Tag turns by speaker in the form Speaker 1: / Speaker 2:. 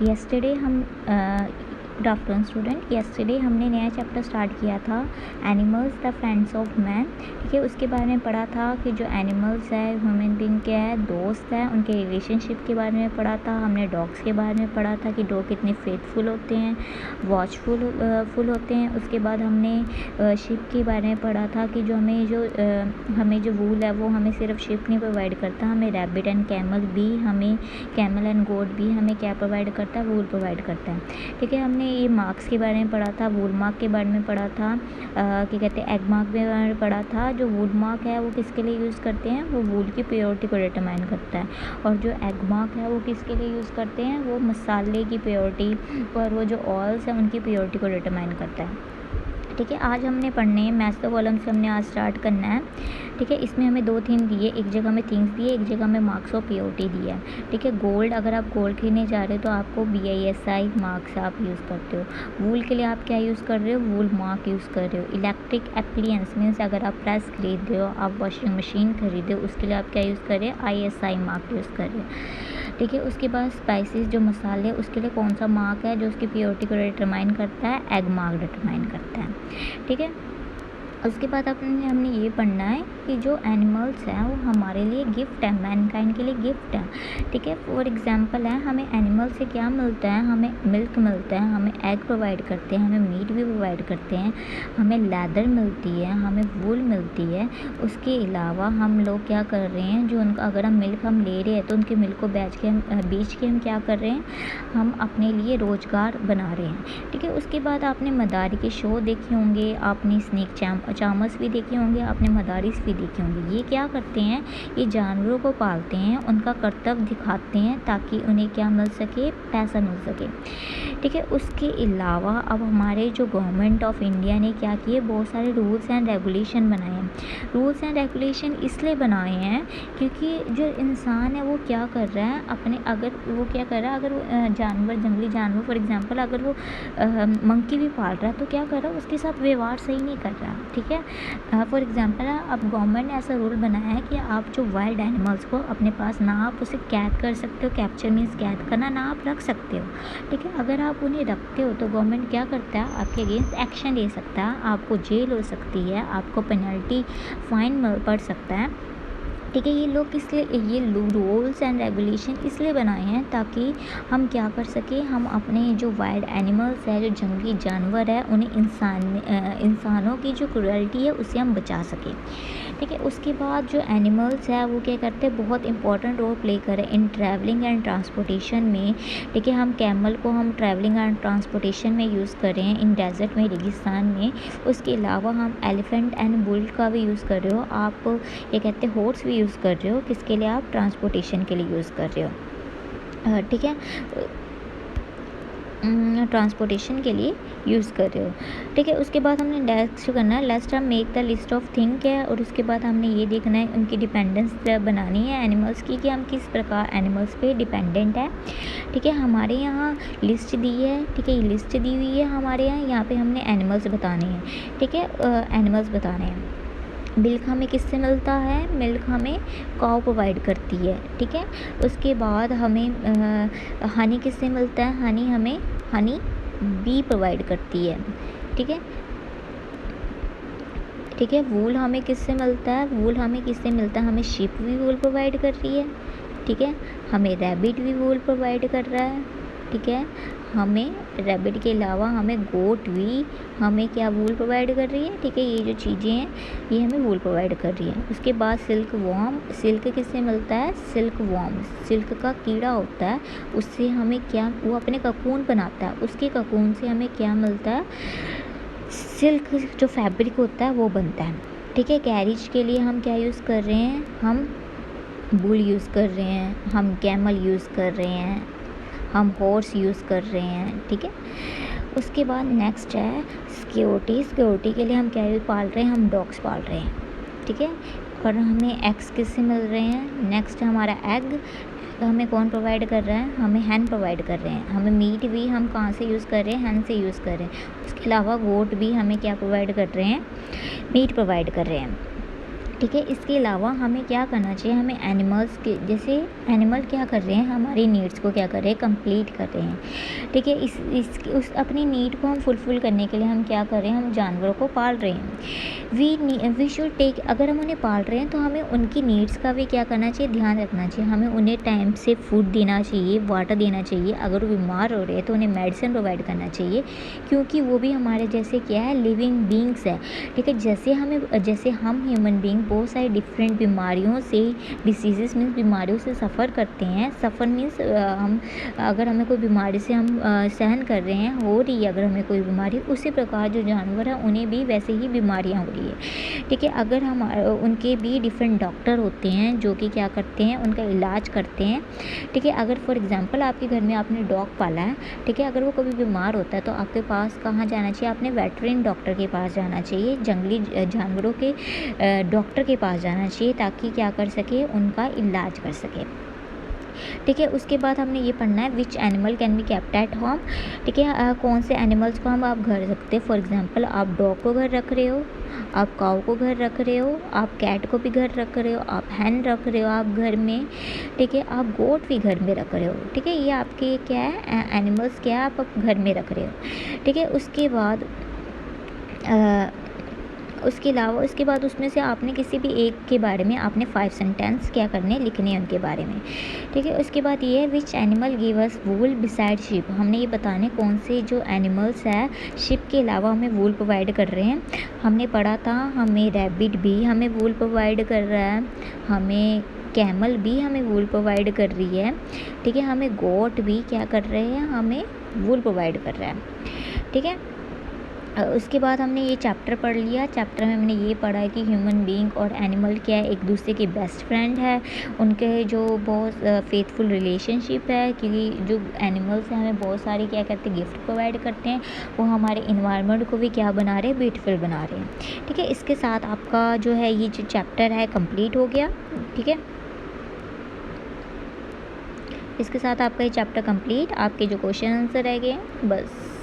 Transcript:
Speaker 1: Yesterday हम good afternoon student. Yesterday हमने नया चैप्टर स्टार्ट किया था animals the friends of man. ठीक है, उसके बारे में पढ़ा था कि जो एनिमल्स है ह्यूमन बीइंग क्या है, दोस्त है, उनके रिलेशनशिप के बारे में पढ़ा था। हमने डॉग्स के बारे में पढ़ा था कि डॉग कितने फेथफुल होते हैं, वॉचफुल फुल होते हैं। उसके बाद हमने शिप के बारे में पढ़ा था कि जो हमें जो वूल है वो हमें सिर्फ शिप नहीं प्रोवाइड करता, हमें रैबिट एंड कैमल भी, हमें कैमल एंड गोट भी हमें क्या प्रोवाइड करता है, वूल प्रोवाइड करता है। ठीक है, हमने ये मार्क्स के बारे में पढ़ा था, वूल मार्क के बारे में पढ़ा था, क्या कहते हैं एग मार्क के बारे में पढ़ा था। जो वूल मार्क है वो किसके लिए यूज़ करते हैं, वो वूल की प्योरिटी को डिटरमाइन करता है। और जो एग मार्क है वो किसके लिए यूज़ करते हैं, वो मसाले की प्योरिटी और वो जो ऑयल्स हैं उनकी प्योरिटी को डिटरमाइन करता है। ठीक है, आज हमने पढ़ने हैं मैथ्स द कॉलम से हमने आज स्टार्ट करना है। ठीक है, इसमें हमें 2 थीम दिए, एक जगह में थीम्स दिए, एक जगह में मार्क्स और पीओटी दिया है। ठीक है, गोल्ड अगर आप गोल्ड खरीदने जा रहे हो तो आपको BISI मार्क्स आप यूज़ करते हो। वूल के लिए आप क्या यूज़ कर रहे हो, वूल मार्क यूज़ कर रहे हो। इलेक्ट्रिक एप्लियंस मीन्स अगर आप प्रेस खरीद रहे हो, आप वॉशिंग मशीन खरीदे हो, उसके लिए आप क्या यूज़ कर रहे हो, ISI मार्क यूज़ कर रहे हो। ठीक है, उसके बाद स्पाइसेस जो मसाले उसके लिए कौन सा मार्क है जो उसकी प्योरिटी को डिटरमाइन करता है, एग मार्क डिटरमाइन करता है। ठीक है, उसके बाद हमने ये पढ़ना है कि जो एनिमल्स हैं वो हमारे लिए गिफ्ट है, मैनकाइंड के लिए गिफ्ट है। ठीक है, फॉर एग्जांपल है हमें एनिमल से क्या मिलता है, हमें मिल्क मिलता है, हमें एग प्रोवाइड करते हैं, हमें मीट भी प्रोवाइड करते हैं, हमें लेदर मिलती है, हमें वूल मिलती है। उसके अलावा हम लोग क्या कर रहे हैं, जो उनका अगर हम मिल्क हम ले रहे हैं तो उनके मिल्क को बेच के हम क्या कर रहे हैं, हम अपने लिए रोज़गार बना रहे हैं। ठीक है, उसके बाद आपने मदारी के शो देखे होंगे, आपने स्नेक चामस भी देखे होंगे, आपने मदारिस भी देखे होंगे। ये क्या करते हैं, ये जानवरों को पालते हैं, उनका कर्तव्य दिखाते हैं ताकि उन्हें क्या मिल सके, पैसा मिल सके। ठीक है, उसके अलावा अब हमारे जो गवर्नमेंट ऑफ इंडिया ने क्या किए, बहुत सारे रूल्स एंड रेगुलेशन बनाए हैं। रूल्स एंड रेगुलेशन इसलिए बनाए हैं क्योंकि जो इंसान है वो क्या कर रहा है, अपने अगर वो क्या कर रहा है, अगर वो जंगली जानवर फॉर एग्जांपल अगर वो मंकी भी पाल रहा है तो क्या कर रहा है, उसके साथ व्यवहार सही नहीं कर रहा। ठीक है, फॉर एग्जांपल अब गवर्नमेंट ने ऐसा रूल बनाया है कि आप जो वाइल्ड एनिमल्स को अपने पास ना आप उसे कैद कर सकते हो, कैप्चर मीन्स कैद करना, ना आप रख सकते हो। ठीक है, अगर आप उन्हें रखते हो तो गवर्नमेंट क्या करता है, आपके अगेंस्ट एक्शन ले सकता है, आपको जेल हो सकती है, आपको पेनल्टी फाइन पड़ सकता है। ठीक है, ये लोग इसलिए ये रूल्स एंड रेगुलेशन इसलिए बनाए हैं ताकि हम क्या कर सकें, हम अपने जो वाइल्ड एनिमल्स है, जो जंगली जानवर है, उन्हें इंसानों की जो क्रूरल्टी है उससे हम बचा सकें। ठीक है, उसके बाद जो एनिमल्स है वो क्या करते हैं, बहुत इंपॉर्टेंट रोल प्ले करें इन ट्रैवलिंग एंड ट्रांसपोर्टेशन में। ठीक है, हम कैमल को हम ट्रैवलिंग एंड ट्रांसपोर्टेशन में यूज़ करें, इन डेजर्ट में, रेगिस्तान में। उसके अलावा हम एलिफेंट एंड बुल का भी यूज़ कर रहे हो, आप ये कहते हैं हॉर्स भी यूज़ कर रहे हो, किसके लिए, आप ट्रांसपोर्टेशन के लिए यूज़ कर रहे हो। ठीक है, ट्रांसपोर्टेशन के लिए यूज़ कर रहे हो। ठीक है, उसके बाद हमने नेक्स्ट करना है, लेट्स हम make the list of thing है, और उसके बाद हमने ये देखना है उनकी डिपेंडेंस बनानी है एनिमल्स की, कि हम किस प्रकार एनिमल्स पे डिपेंडेंट है। ठीक है, हमारे यहाँ लिस्ट दी है। ठीक है, ये लिस्ट दी हुई है हमारे यहाँ पे हमने एनिमल्स बताने हैं। ठीक है, एनिमल्स बताने हैं। मिल्क हमें किससे मिलता है, मिल्क हमें काऊ प्रोवाइड करती है। ठीक है, उसके बाद हमें हनी किससे मिलता है, हनी बी प्रोवाइड करती है। ठीक है, ठीक है, वूल हमें किससे मिलता है, वूल हमें किससे मिलता है, हमें शिप भी वूल प्रोवाइड कर रही है। ठीक है, हमें रैबिट भी वूल प्रोवाइड कर रहा है। ठीक है, हमें रैबिट के अलावा हमें गोट भी हमें क्या वूल प्रोवाइड कर रही है। ठीक है, ये जो चीज़ें हैं ये हमें वूल प्रोवाइड कर रही है। उसके बाद सिल्क वॉर्म, सिल्क किससे मिलता है, सिल्क वॉर्म, सिल्क का कीड़ा होता है, उससे हमें क्या, वो अपने ककून बनाता है, उसके ककून से हमें क्या मिलता है, सिल्क जो फैब्रिक होता है वो बनता है। ठीक है, कैरिज के लिए हम क्या यूज़ कर रहे हैं, हम बुल यूज़ कर रहे हैं, हम कैमल यूज़ कर रहे हैं, हम हॉर्स यूज़ कर रहे हैं। ठीक है, उसके बाद नेक्स्ट है सिक्योरिटी के लिए हम क्या पाल रहे हैं, हम डॉग्स पाल रहे हैं। ठीक है, और हमें एग्स किससे मिल रहे हैं, नेक्स्ट हमारा एग हमें कौन प्रोवाइड कर रहा है, हमें हैन प्रोवाइड कर रहे हैं। हमें मीट भी हम कहाँ से यूज़ कर रहे हैं, हैन से यूज़ कर रहे हैं। उसके अलावा गोट भी हमें क्या प्रोवाइड कर रहे हैं, मीट प्रोवाइड कर रहे हैं। ठीक है। इसके अलावा हमें क्या करना चाहिए, हमें एनिमल्स के जैसे एनिमल क्या कर रहे हैं, हमारी नीड्स को क्या कर रहे हैं, कंप्लीट कर रहे हैं। ठीक है। इस उस अपनी नीड को हम फुलफ़िल करने के लिए हम क्या कर रहे हैं, हम जानवरों को पाल रहे हैं। वी शुड टेक, अगर हम उन्हें पाल रहे हैं तो हमें उनकी नीड्स का भी क्या करना चाहिए, ध्यान रखना चाहिए। हमें उन्हें टाइम से फूड देना चाहिए, वाटर देना चाहिए। अगर वो बीमार हो रहे हैं तो उन्हें मेडिसिन प्रोवाइड करना चाहिए, क्योंकि वो भी हमारे जैसे क्या है, लिविंग बींग्स है। ठीक है। जैसे हम ह्यूमन बींग बहुत सारी डिफरेंट बीमारियों से, डिसीज़ेस मीन्स बीमारियों से सफ़र करते हैं। सफ़र मीन्स हम अगर हमें कोई बीमारी से हम सहन कर रहे हैं, हो रही है अगर हमें कोई बीमारी, उसी प्रकार जो जानवर हैं उन्हें भी वैसे ही बीमारियां हो रही है। ठीक है। अगर हम उनके भी डिफरेंट डॉक्टर होते हैं जो कि क्या करते हैं, उनका इलाज करते हैं। ठीक है। अगर फॉर एग्जांपल आपके घर में आपने डॉग पाला है, ठीक है, अगर वो कभी बीमार होता है तो आपके पास कहाँ जाना चाहिए, आपने वेटरन डॉक्टर के पास जाना चाहिए, जंगली जानवरों के डॉक्टर के पास जाना चाहिए, ताकि क्या कर सके, उनका इलाज कर सके। ठीक है। उसके बाद हमने ये पढ़ना है which animal can be kept at home. ठीक है। कौन से एनिमल्स को हम आप घर रखते हैं। फॉर एग्जांपल आप डॉग को घर रख रहे हो, आप काऊ को घर रख रहे हो, आप कैट को भी घर रख रहे हो, आप हैन रख रहे हो आप घर में। ठीक है। आप गोट भी घर में रख रहे हो। ठीक है। ये आपके क्या है, एनिमल्स क्या है, आप घर में रख रहे हो। ठीक है। उसके अलावा उसके बाद उसमें से आपने किसी भी एक के बारे में आपने 5 सेंटेंस क्या करने, लिखने हैं उनके बारे में। ठीक है। उसके बाद ये है which animal give us wool beside ship. हमने ये बताने कौन से जो एनिमल्स है शिप के अलावा हमें वूल प्रोवाइड कर रहे हैं। हमने पढ़ा था हमें रैबिट भी हमें वूल प्रोवाइड कर रहा है, हमें कैमल भी हमें वूल प्रोवाइड कर रही है। ठीक है। हमें गोट भी क्या कर रहे हैं, हमें वूल प्रोवाइड कर रहा है। ठीक है। उसके बाद हमने ये चैप्टर पढ़ लिया। चैप्टर में हमने ये पढ़ा है कि ह्यूमन बीइंग और एनिमल क्या है, एक दूसरे के बेस्ट फ्रेंड है। उनके जो बहुत फेथफुल रिलेशनशिप है, क्योंकि जो एनिमल्स हैं हमें बहुत सारी क्या करते हैं, गिफ्ट प्रोवाइड करते हैं। वो हमारे इन्वायरमेंट को भी क्या बना रहे हैं, ब्यूटीफुल बना रहे हैं। ठीक है। इसके साथ आपका जो है ये जो चैप्टर है कंप्लीट हो गया। ठीक है। इसके साथ आपका ये चैप्टर कंप्लीट, आपके जो क्वेश्चन आंसर रह गए हैं बस।